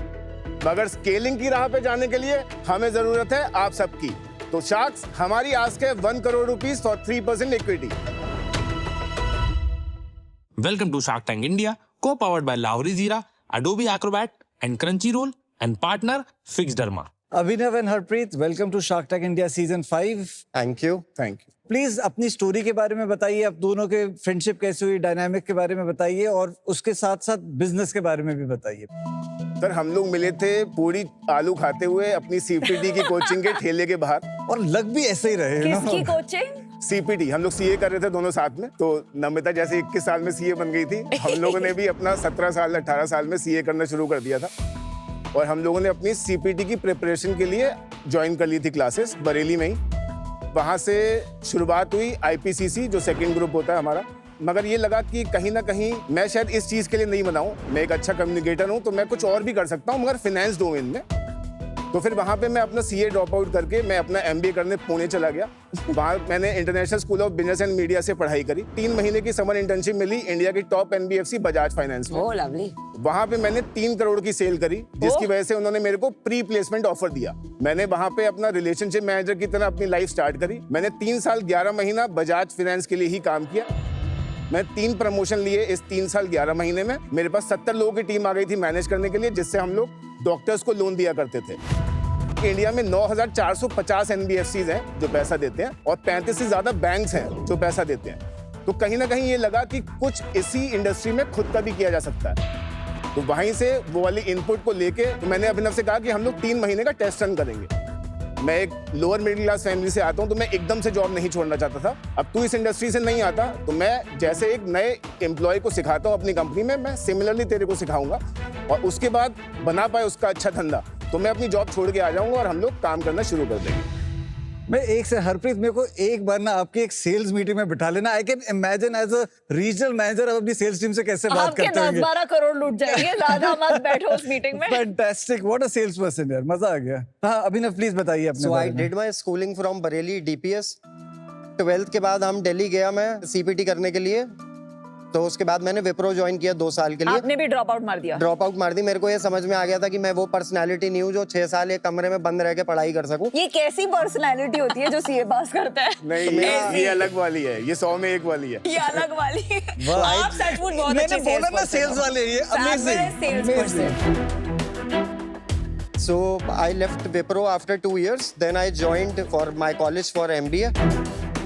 मगर स्केलिंग की राह पे जाने के लिए हमें जरूरत है आप सबकी। तो शार्क्स, हमारी आस्क है 1 crore rupees for 3% equity. Welcome to Shark Tank India, co-powered by Lahori Zira, Adobe Acrobat, and Crunchyroll, and partner Fixderma. Abhinav and Harpreet, welcome to Shark Tank India Season 5. Thank you. Please अपनी स्टोरी के बारे में बताइए, आप दोनों के फ्रेंडशिप कैसे हुई, डायनामिक के बारे में बताइए, और उसके साथ साथ बिजनेस के बारे में भी बताइए। सर, हम लोग मिले थे पूरी आलू खाते हुए अपनी सीपीटी की कोचिंग के ठेले के बाहर, और लग भी ऐसे ही रहे ना। किसकी कोचिंग? सीपीटी, हम लोग सीए कर रहे थे दोनों साथ में। तो नमिता जैसे 21 साल में सीए बन गई थी, हम लोगों ने भी अपना 17 साल 18 साल में सीए करना शुरू कर दिया था, और हम लोगों ने अपनी सीपीटी की प्रिपरेशन के लिए ज्वाइन कर ली थी क्लासेस बरेली में ही। वहाँ से शुरुआत हुई आईपीसीसी, जो सेकंड ग्रुप होता है हमारा। मगर ये लगा कि कहीं ना कहीं मैं शायद इस चीज़ के लिए नहीं बनाऊँ, मैं एक अच्छा कम्युनिकेटर हूँ, तो मैं कुछ और भी कर सकता हूँ, मगर फिनेंस डोमेन में। तो फिर वहाँ पे मैं अपना सीए ड्रॉप आउट करके मैं अपना एमबीए करने पुणे चला गया। वहाँ मैंने international school of business and media से पढ़ाई करी। 3 महीने की समर इंटर्नशिप मिली इंडिया की टॉप एनबीएफसी बजाज फाइनेंस में। ओह लवली। वहाँ पे मैंने 3 करोड़ की सेल करी, जिसकी वजह से उन्होंने मेरे को प्री प्लेसमेंट ऑफर दिया। मैंने वहाँ पे अपना रिलेशनशिप मैनेजर की तरह अपनी लाइफ स्टार्ट करी। मैंने 3 साल 11 महीना बजाज फाइनेंस के लिए ही काम किया। मैं 3 प्रमोशन लिए इस 3 साल 11 महीने में। मेरे पास 70 लोगों की टीम आ गई थी मैनेज करने के लिए, जिससे हम लोग डॉक्टर्स को लोन दिया करते थे। इंडिया में 9,450 एनबीएफसीज हैं जो पैसा देते हैं, और 35 से ज्यादा बैंक्स हैं जो पैसा देते हैं। तो कहीं ना कहीं ये लगा कि कुछ इसी इंडस्ट्री में खुद का भी किया जा सकता है। तो वहीं से वो वाली इनपुट को लेके तो मैंने अभिनव से कहा कि हम लोग 3 महीने का टेस्ट रन करेंगे। मैं एक लोअर मिडिल क्लास फैमिली से आता हूं, तो मैं एकदम से जॉब नहीं छोड़ना चाहता था। अब तू इस इंडस्ट्री से नहीं आता, तो मैं जैसे एक नए एम्प्लॉय को सिखाता हूं अपनी कंपनी में, मैं सिमिलरली तेरे को सिखाऊंगा, और उसके बाद बना पाए उसका अच्छा धंधा, तो मैं अपनी जॉब छोड़ के आ जाऊंगा और हम लोग काम करना शुरू कर देंगे। मैं एक से हरप्रीत, मेरे को एक बार ना आपकी एक सेल्स मीटिंग में बिठा लेना। I can imagine as a regional manager अपनी सेल्स टीम से कैसे बात करते होंगे। 10-12 करोड़ लूट जाएंगे, ज्यादा मत बैठो उस मीटिंग में। Fantastic, what a sales person यार, मजा आ गया। हाँ अभिनव, प्लीज बताइए अपने सो आई बारे में। Did my schooling from Bareilly DPS. 12th के बाद हम दिल्ली गया मैं सीपीटी करने के लिए। तो उसके बाद मैंने विप्रो ज्वाइन किया 2 साल के लिए। आपने भी ड्रॉप आउट मार दिया? ड्रॉप आउट मार दी। मेरे को ये समझ में आ गया था कि मैं वो पर्सनालिटी नहीं हूँ जो 6 साल एक कमरे में बंद रह के पढ़ाई कर सकूं। ये कैसी पर्सनालिटी होती है जो सीए पास करता है? नहीं, ये अलग वाली है, ये 100 में 1 वाली है। ये अलग वाली है। वाह। आप सचमुच बहुत अच्छे मैंने बोला ना सेल्स वाले, ये amazing. So I left Wipro after 2 years. Then I joined for my college for MBA.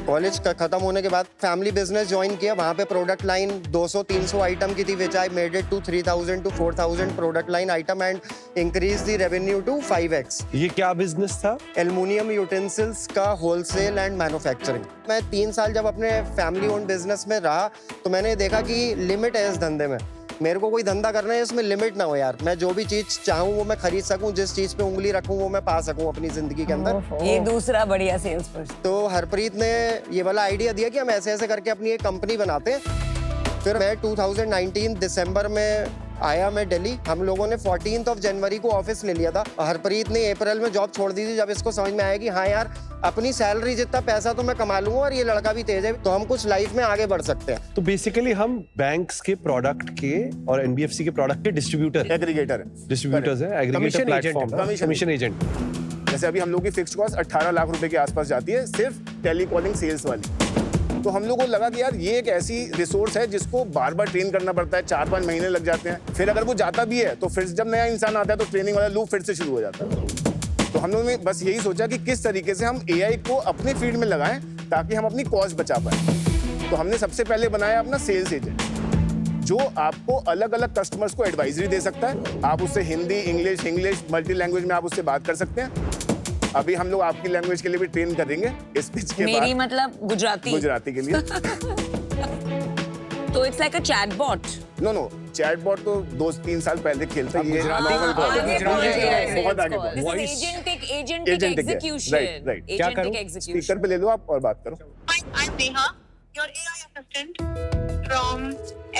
College का खत्म होने के बाद फैमिली बिजनेस ज्वाइन किया। वहाँ पे प्रोडक्ट लाइन 200-300 आइटम की थी, which I made it to 3,000 to 4,000 product line item and increase the revenue to 5x। ये क्या बिजनेस था? एल्युमिनियम यूटेंसिल्स का होलसेल एंड मैन्युफैक्चरिंग। मैं 3 साल जब अपने फैमिली ओन्ड बिजनेस में रहा, तो मैंने देखा कि लिमिट है इस धंधे में। मेरे को कोई धंधा करना है इसमें लिमिट ना हो यार। मैं जो भी चीज चाहूँ वो मैं खरीद सकूँ, जिस चीज पे उंगली रखूँ वो मैं पा सकूँ अपनी जिंदगी के अंदर। ये दूसरा बढ़िया सेल्स पर्सन। तो हरप्रीत ने ये वाला आइडिया दिया कि हम ऐसे ऐसे करके अपनी एक कंपनी बनाते हैं। फिर मैं 2019 दिसंबर में आया मैं दिल्ली। हम लोगों ने 14th of January को ऑफिस ले लिया था। हरप्रीत ने अप्रैल में जॉब छोड़ दी थी, जब इसको समझ में आया कि हाँ यार अपनी सैलरी जितना पैसा तो मैं कमा लूंगा और ये लड़का भी तेज है, तो हम कुछ लाइफ में आगे बढ़ सकते हैं। तो बेसिकली हम बैंक्स के प्रोडक्ट के और एनबीएफसी के प्रोडक्ट के डिस्ट्रीब्यूटर्स हैं, एग्रीगेटर प्लेटफॉर्म, कमीशन एजेंट। जैसे अभी हम लोग की फिक्स्ड कॉस्ट 18 लाख रुपए के आसपास जाती है, सिर्फ टेलीकॉलिंग सेल्स वाली। तो हम लोगों को लगा कि यार ये एक ऐसी रिसोर्स है जिसको बार बार ट्रेन करना पड़ता है, 4-5 महीने लग जाते हैं। फिर अगर वो जाता भी है तो फिर जब नया इंसान आता है तो ट्रेनिंग वाला लूप फिर से शुरू हो जाता है। तो हम लोगों ने बस यही सोचा कि किस तरीके से हम एआई को अपने फील्ड में लगाएं ताकि हम अपनी कॉस्ट बचा पाए। तो हमने सबसे पहले बनाया अपना सेल्स एजेंट, जो आपको अलग अलग कस्टमर्स को एडवाइजरी दे सकता है। आप उससे हिंदी, इंग्लिश मल्टी लैंग्वेज में आप उससे बात कर सकते हैं। अभी हम लोग आपकी लैंग्वेज के लिए भी ट्रेन करेंगे इस पिच के बाद। मेरी मतलब गुजराती के लिए। तो it's like a chatbot. No, chatbot तो 2-3 साल पहले खेलता है। ये नॉर्मल बहुत आगे एजेंटिक एग्जीक्यूशन। राइट। क्या करूं? स्पीकर पे ले लो आप और बात करो। I'm Neha, your AI assistant. from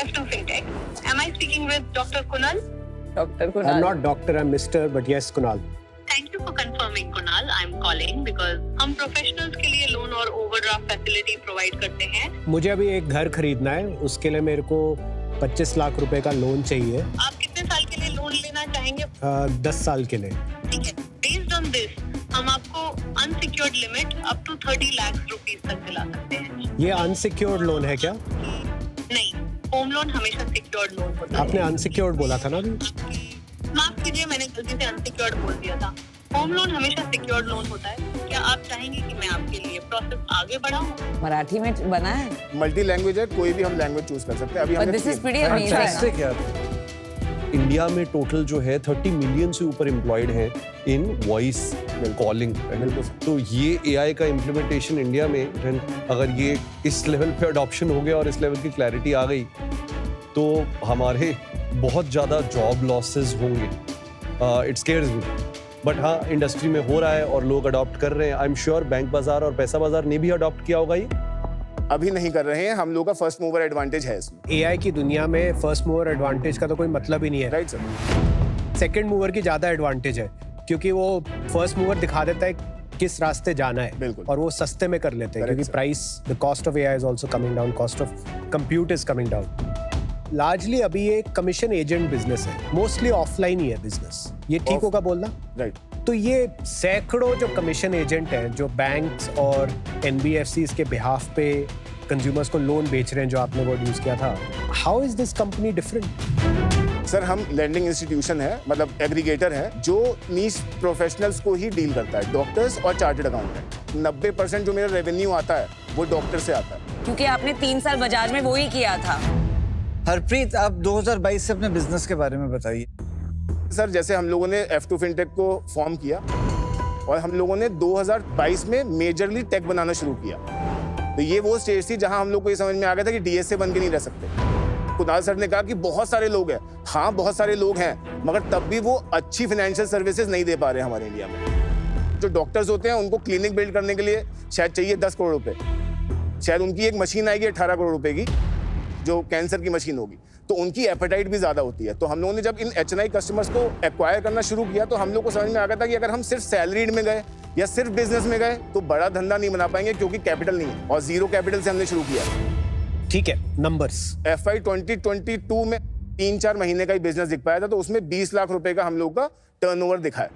F2 Fintech. Am I speaking with Dr. Kunal? Dr. I'm Kunal. not doctor, I'm Mr. But yes, Kunal. Thank you for confirming, Kunal. I'm calling because हम प्रोफेशनल्स के लिए लोन और ओवरड्राफ्ट फैसिलिटी प्रोवाइड करते हैं. मुझे अभी एक घर खरीदना है, उसके लिए मेरे को 25 लाख रुपए का लोन चाहिए. आप कितने साल के लिए लोन लेना चाहेंगे? 10 साल के लिए. ठीक है. Based on this, हम आपको unsecured limit up to 30 lakh rupees तक दिला सकते हैं. ये अनसिक्योर्ड लोन है क्या? नहीं, होम लोन हमेशा सिक्योर्ड लोन होता है. आपने अनसिक्योर्ड बोला था ना अभी? माफ कीजिए, मैंने गलती से अनसिक्योर्ड बोल दिया था. होम लोन हमेशा सिक्योर्ड लोन होता है. क्या आप चाहेंगे कि मैं आपके लिए प्रोसेस आगे बढ़ाऊं? मराठी में बना है. मल्टी लैंग्वेज है, कोई भी हम लैंग्वेज चूज कर सकते हैं. अभी But हमने this is pretty amazing. Fantastic, यार. इंडिया में टोटल जो है 30 मिलियन से ऊपर एम्प्लॉयड हैं इन वॉइस कॉलिंग. तो ये एआई का इम्प्लीमेंटेशन इंडिया में अगर ये इस लेवल पे अडॉप्शन हो गया और इस लेवल की क्लैरिटी आ गई तो हमारे बहुत ज़्यादा जॉब लॉसेस होंगे. It scares me. बट हाँ, इंडस्ट्री में हो रहा है और लोग अडॉप्ट कर रहे हैं. आई एम श्योर बैंक बाजार और पैसा बाजार ने भी अडॉप्ट किया होगा. ये अभी नहीं कर रहे हैं. हम लोग का फर्स्ट मूवर एडवांटेज है इसमें. एआई की दुनिया में फर्स्ट मूवर एडवांटेज का तो कोई मतलब ही नहीं है. Right sir. सेकंड मूवर की ज्यादा एडवांटेज है क्योंकि वो फर्स्ट मूवर दिखा देता है किस रास्ते जाना है. बिल्कुल. और वो सस्ते में कर लेते हैं क्योंकि price, the cost of AI is also coming down, cost of compute is coming down. Largely अभी ये कमीशन एजेंट बिजनेस है, मोस्टली ऑफलाइन ही है बिजनेस. ये ठीक होगा बोलना? राइट. तो ये सैकड़ों जो कमीशन एजेंट हैं जो बैंक्स और एनबीएफसीज के बिहाफ पे कंज्यूमर्स को लोन बेच रहे हैं, जो आपने वर्ड यूज किया था, how is this company different? Sir, हम लैंडिंग इंस्टीट्यूशन है, मतलब एग्रीगेटर है जो नीश प्रोफेशनल्स को ही डील करता है, डॉक्टर्स और चार्टर्ड अकाउंटेंट. 90% जो मेरा रेवेन्यू आता है वो डॉक्टर से आता है. क्योंकि आपने 3 साल बजाज में वो ही किया था. हरप्रीत, आप 2022 से अपने बिजनेस के बारे में बताइए. सर, जैसे हम लोगों ने F2 फिनटेक को फॉर्म किया और हम लोगों ने 2022 में मेजरली टेक बनाना शुरू किया. तो ये वो स्टेज थी जहां हम लोग को ये समझ में आ गया था कि डीएसए बन के नहीं रह सकते. कुणाल सर ने कहा कि बहुत सारे लोग हैं. हाँ, बहुत सारे लोग हैं, मगर तब भी वो अच्छी फाइनेंशियल सर्विसेज नहीं दे पा रहे हमारे इंडिया में. जो डॉक्टर्स होते हैं उनको क्लिनिक बिल्ड करने के लिए शायद चाहिए 10 करोड़ रुपए. शायद उनकी एक मशीन आएगी 18 करोड़ रुपए की, जो कैंसर की मशीन होगी. तो उनकी एपेटाइट भी ज्यादा होती है. तो हम लोगों ने जब इन एचएनआई कस्टमर्स को एक्वायर करना शुरू किया तो हम लोग को समझ में आ गया था कि अगर हम सिर्फ सैलरीड में गए या सिर्फ बिजनेस में गए तो बड़ा धंधा नहीं बना पाएंगे, क्योंकि कैपिटल नहीं है और जीरो कैपिटल से हमने शुरू किया. ठीक है, नंबर्स. FY 2022 में 3-4 महीने का ही बिजनेस दिख पाया था, तो उसमें 20 लाख रुपए का हम लोग का टर्नओवर दिखा है.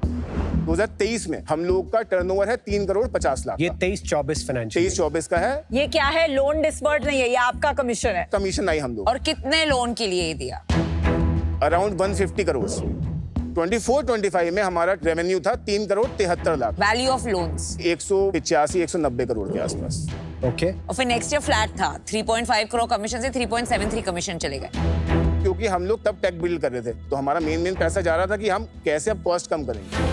2023 में हम लोग का टर्नओवर है 3 करोड़ 50 लाख. ये 23-24 फाइनेंशियल 23-24 का है. ये क्या है? लोन डिसबर्ड नहीं है, ये आपका कमीशन है. कमीशन नहीं हम लोग. और कितने लोन के लिए दिया? अराउंड 150 करोड़. 24-25 में हमारा रेवेन्यू था 3 crore 73 lakh. Value of loans 185-190 crore के आसपास. ओके. और फिर नेक्स्ट ईयर फ्लैट था. 3.5 करोड़ कमीशन से 3.73 कमीशन चले गए. क्योंकि हम लोग तब टेक बिल्ड कर रहे थे, तो हमारा मेन पैसा जा रहा था कि हम कैसे अब कॉस्ट कम करेंगे.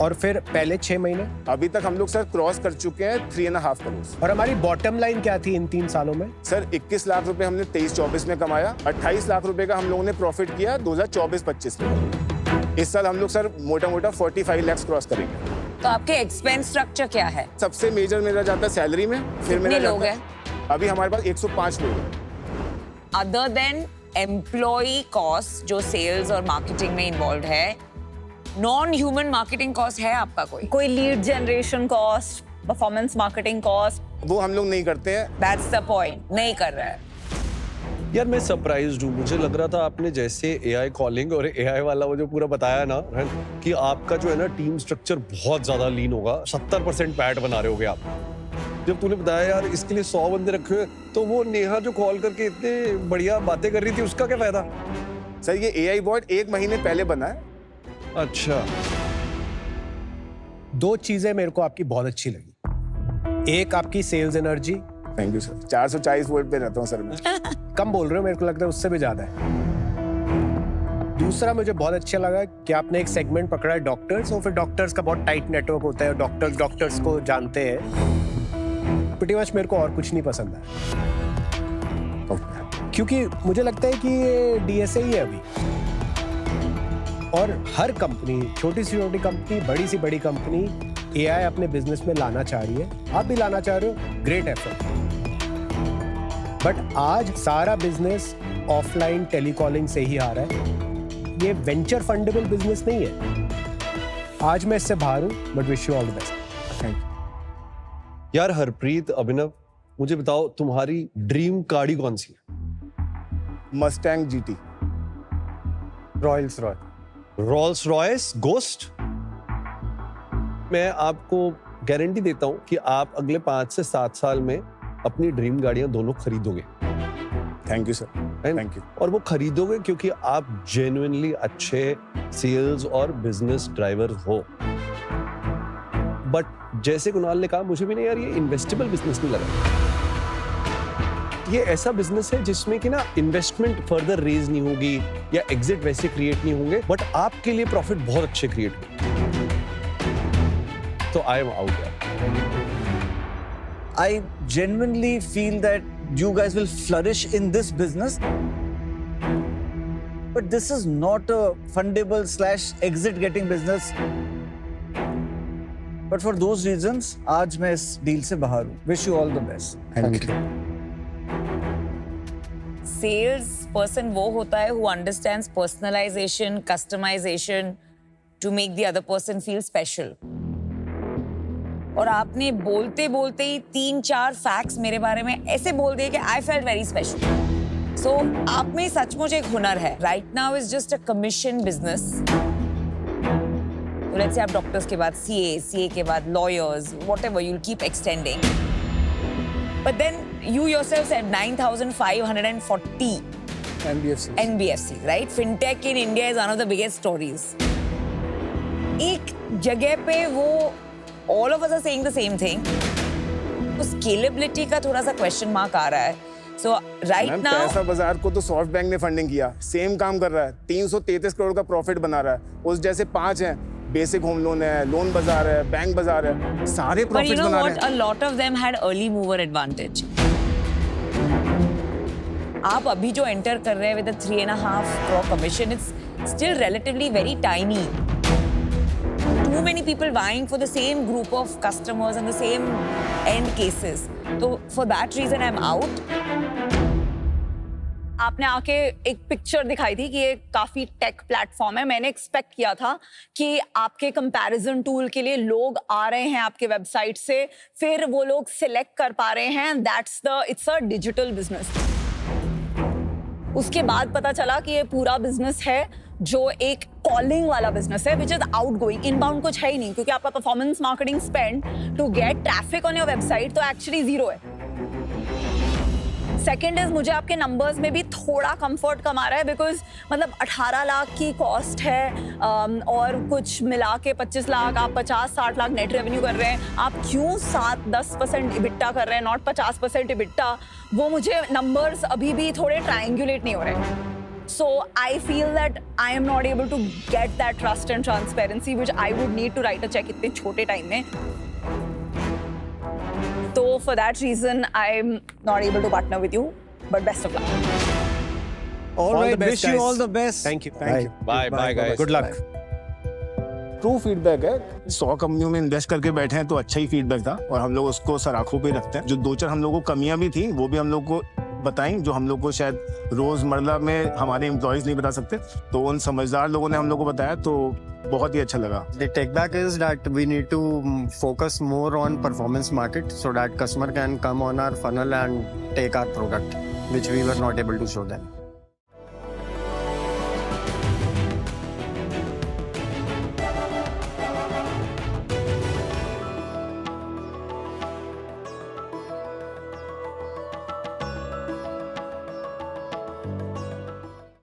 और फिर पहले 6 महीने अभी तक हम लोग सर क्रॉस कर चुके हैं 3.5 करोड़. और हमारी बॉटम लाइन क्या थी इन 3 सालों में? सर 21 लाख रुपए हमने 23-24 में कमाया. 28 लाख रुपए का हम लोगों ने प्रॉफिट किया 2024-25 में. इस साल हम लोग सर मोटा मोटा 45 लाख क्रॉस करेंगे. तो आपके एक्सपेंस स्ट्रक्चर क्या है? सबसे मेजर मेरा जाता है सैलरी में. फिर कितने लोग हैं? अभी हमारे पास 105 लोग हैं. अदर देन एम्प्लॉय कॉस्ट जो सेल्स और मार्केटिंग में इन्वॉल्व है, नॉन ह्यूमन मार्केटिंग कॉस्ट है आपका कोई lead generation cost, performance marketing cost? वो हम लोग नहीं करते हैं. That's the point. नहीं कर रहा है. यार मैं सरप्राइज्ड हूँ. मुझे लग रहा था आपने जैसे एआई कॉलिंग और एआई वाला वो जो पूरा बताया ना कि आपका जो है ना टीम स्ट्रक्चर बहुत ज्यादा लीन होगा. 70% पैट बना रहे होगे आप. जब तूने बताया यार इसके लिए 100 बंदे रखे हुए, तो वो नेहा जो कॉल करके इतने बढ़िया बातें कर रही थी, उसका क्या फायदा? सर ये एआई बॉट 1 महीने पहले बना है. अच्छा. 2 चीजें मेरे को आपकी बहुत अच्छी लगी. एक आपकी sales energy. Thank you sir. 440 volt पे रहता हूँ सर मैं. कम बोल रहे हो, मेरे को लगता है उससे भी ज्यादा है. दूसरा मुझे बहुत अच्छा लगा कि आपने एक सेगमेंट पकड़ा है डॉक्टर्स, और फिर डॉक्टर्स का बहुत टाइट नेटवर्क होता है. डॉक्टर्स को जानते हैं. प्रीटी मच मेरे को और कुछ नहीं पसंद है, क्योंकि मुझे लगता है कि ये डीएसए ही है अभी. और हर कंपनी, छोटी से छोटी कंपनी, बड़ी से बड़ी कंपनी एआई अपने बिजनेस में लाना चाह रही है. आप भी लाना चाह रहे हो. Great effort. बट आज सारा बिजनेस ऑफलाइन टेलीकॉलिंग से ही आ रहा है। ये वेंचर फंडेबल बिजनेस नहीं है। आज मैं इससे बाहर हूं, but wish you all the best. Thank you. यार हरप्रीत, अभिनव, मुझे बताओ तुम्हारी ड्रीम गाड़ी कौन सी है? Mustang GT। Royals Roy. Rolls Royce ghost. मैं आपको गारंटी देता हूं कि आप अगले 5 से 7 साल में अपनी ड्रीम गाड़ियां दोनों खरीदोगे। Thank you sir, thank you. और वो खरीदोगे क्योंकि आप जेन्युइनली अच्छे सेल्स और बिजनेस ड्राइवर हो। बट जैसे कुणाल ने कहा, मुझे भी नहीं यार ये इन्वेस्टेबल बिजनेस नहीं लगा। ये ऐसा बिजनेस है जिसमें कि ना इन्वेस्टमेंट फर्दर रेज नहीं होगी या एग्जिट वैसे क्रिएट नहीं होंगे, बट आपके लिए प्रॉफिट बहुत अच्छे क्रिएट होंगे। तो आई एम आउट यार। I genuinely feel that you guys will flourish in this business. But this is not a fundable / exit getting business. But for those reasons, आज मैं इस डील से बाहर हूँ. Wish you all the best. Thank you. Sales person वो होता है who understands personalization, customization to make the other person feel special. और आपने बोलते बोलते ही 3-4 फैक्ट्स मेरे बारे में ऐसे बोल दिए कि I felt very special. So आप में सचमुच एक हुनर है। Right now is just a commission business. Let's say आप डॉक्टर्स के बाद CA के बाद lawyers, whatever, you will keep extending. But then you yourself said 9,540 NBFC, right? Fintech in India is one of the biggest stories. एक जगह पे वो all of us are saying the same thing. तो scalability का थोड़ा सा question mark आ रहा है. So right now पैसा बाजार को तो सॉफ्ट बैंक ने फंडिंग किया, सेम काम कर रहा है, 333 करोड़ का प्रॉफिट बना रहा है। उस जैसे 5 हैं, बेसिक होम लोन है, लोन बाजार है, बैंक बाजार है, सारे प्रॉफिट बना रहे हैं। But you know what? A lot of them had early mover advantage. आप अभी जो एंटर कर रहे हैं with a 3.5 crore commission, it's still relatively very tiny. Too many people vying for the same group of customers and the same end cases. So for that reason, I'm out. आपने आके एक पिक्चर दिखाई थी कि ये काफी टेक प्लेटफॉर्म है। मैंने एक्सपेक्ट किया था कि आपके कंपैरिजन टूल के लिए लोग आ रहे हैं आपके वेबसाइट से, फिर वो लोग सिलेक्ट कर पा रहे हैं। It's a digital business. उसके बाद पता चला कि ये पूरा बिजनेस है जो एक कॉलिंग वाला बिजनेस है, विच इज आउटगोइंग। इनबाउंड कुछ है ही नहीं, क्योंकि आपका performance marketing spend to get traffic on your website तो एक्चुअली 0 है। सेकेंड इज, मुझे आपके नंबर्स में भी थोड़ा कंफर्ट कम आ रहा है, बिकॉज मतलब 18 लाख की कॉस्ट है और कुछ मिला के 25 लाख, आप 50-60 लाख नेट रेवेन्यू कर रहे हैं। आप क्यों 7-10% इबिट्टा कर रहे हैं, नॉट 50% इबिट्टा? वो मुझे नंबर्स अभी भी थोड़े ट्रायंगुलेट नहीं हो रहे। So I feel that I am not able to get that trust and transparency which I would need to write a check इतने छोटे टाइम में। So for that reason, I'm not able to partner with you. But best of luck. All All right, the best, wish you guys. all the best. Thank you. Bye guys. Good luck. True feedback है। 100 कंपनियों में इन्वेस्ट करके बैठे हैं तो अच्छा ही फीडबैक था और हम लोग उसको सराखों पे रखते हैं। जो 2-4 हम लोगों को कमियां भी थी वो भी हम लोग को बताई, जो हम लोग को शायद रोजमर्रा में हमारे एम्प्लॉयज नहीं बता सकते, तो उन समझदार लोगों ने हम लोग को बताया, तो बहुत ही अच्छा लगा। The take back is that we need to focus more on performance market so that customer can come on our funnel and take our product, which we were not able to show them.